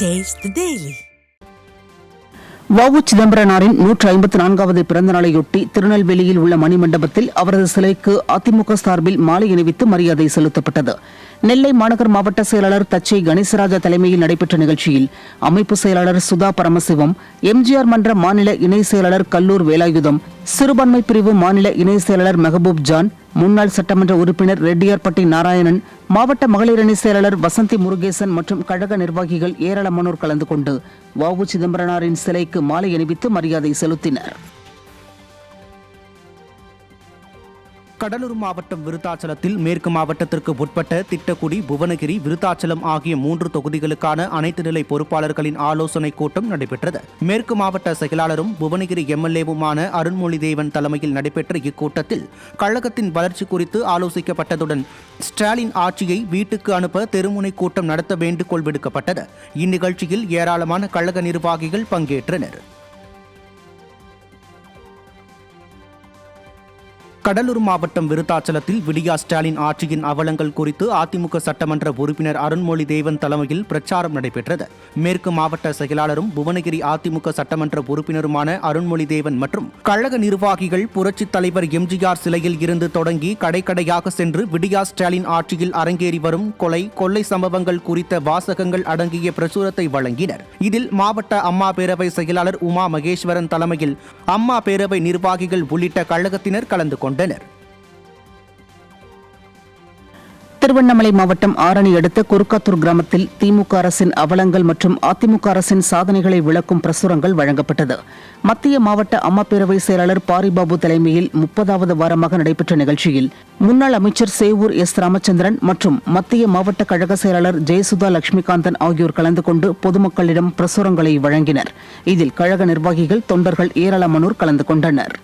Taste the Daily. வ.உ. சிதம்பரனாரின் 154வது பிறந்த நாளையொட்டி திருநெல்வேலியில் உள்ள மணிமண்டபத்தில் அவரது சிலைக்கு அதிமுக சார்பில் மாலை அணிவித்து மரியாதை செலுத்தப்பட்டது. நெல்லை மாநகர் மாவட்ட செயலாளர் தச்சை கணேசராஜா தலைமையில் நடைபெற்ற நிகழ்ச்சியில் அமைப்பு செயலாளர் சுதா பரமசிவம், எம்ஜிஆர் மன்ற மாநில இணை செயலாளர் கல்லூர் வேலாயுதம், சிறுபான்மை பிரிவு மாநில இணை செயலாளர் மெஹபூப் ஜான், முன்னாள் சட்டமன்ற உறுப்பினர் ரெட்டியார்பட்டி நாராயணன், மாவட்ட மகளிர் அணி செயலாளர் வசந்தி முருகேசன் மற்றும் கழக நிர்வாகிகள் ஏராளமானோர் கலந்து கொண்டு வ.உ. சிதம்பரனாரின் சிலைக்கு மாலை அணிவித்து மரியாதை செலுத்தினர். கடலூர் மாவட்டம் விருத்தாச்சலத்தில் மேற்கு மாவட்டத்திற்கு உட்பட்ட திட்டக்குடி, புவனகிரி, விருத்தாச்சலம் ஆகிய 3 தொகுதிகளுக்கான அனைத்து நிலை பொறுப்பாளர்களின் ஆலோசனைக் கூட்டம் நடைபெற்றது. மேற்கு மாவட்ட செயலாளரும் புவனகிரி எம்எல்ஏவுமான அருண்மொழிதேவன் தலைமையில் நடைபெற்ற இக்கூட்டத்தில் கழகத்தின் வளர்ச்சி குறித்து ஆலோசிக்கப்பட்டதுடன் ஸ்டாலின் ஆட்சியை வீட்டுக்கு அனுப்ப தெருமுனை கூட்டம் நடத்த வேண்டுகோள் விடுக்கப்பட்டது. இந்நிகழ்ச்சியில் ஏராளமான கழக நிர்வாகிகள் பங்கேற்றனர். கடலூர் மாவட்டம் விருத்தாச்சலத்தில் விடியா ஸ்டாலின் ஆட்சியின் அவலங்கள் குறித்து அதிமுக சட்டமன்ற உறுப்பினர் அருண்மொழிதேவன் தலைமையில் பிரச்சாரம் நடைபெற்றது. மேற்கு மாவட்ட செயலாளரும் புவனகிரி அதிமுக சட்டமன்ற உறுப்பினருமான அருண்மொழிதேவன் மற்றும் கழக நிர்வாகிகள் புரட்சித் தலைவர் எம்ஜிஆர் சிலையில் இருந்து தொடங்கி கடைக்கடையாக சென்று விடியா ஸ்டாலின் ஆட்சியில் அரங்கேறி வரும் கொள்ளை சம்பவங்கள் குறித்த வாசகங்கள் அடங்கிய பிரசுரத்தை வழங்கினர். இதில் மாவட்ட அம்மா பேரவை செயலாளர் உமா மகேஸ்வரன் தலைமையில் அம்மா பேரவை நிர்வாகிகள் உள்ளிட்ட கழகத்தினர் கலந்து கொண்டனர். திருவண்ணாமலை மாவட்டம் ஆரணி அடுத்த குறுக்காத்தூர் கிராமத்தில் திமுக அரசின் அவலங்கள் மற்றும் அதிமுக அரசின் சாதனைகளை விளக்கும் பிரசுரங்கள் வழங்கப்பட்டது. மத்திய மாவட்ட அம்மா பேரவை செயலாளர் பாரிபாபு தலைமையில் 30வது வாரமாக நடைபெற்ற நிகழ்ச்சியில் முன்னாள் அமைச்சர் சேவூர் எஸ். ராமச்சந்திரன் மற்றும் மத்திய மாவட்ட கழக செயலாளர் ஜெயசுதா லட்சுமிகாந்தன் ஆகியோர் கலந்து கொண்டு பொதுமக்களிடம் பிரசுரங்களை வழங்கினர். இதில் கழக நிர்வாகிகள், தொண்டர்கள் ஏராளமானோர் கலந்து கொண்டனர்.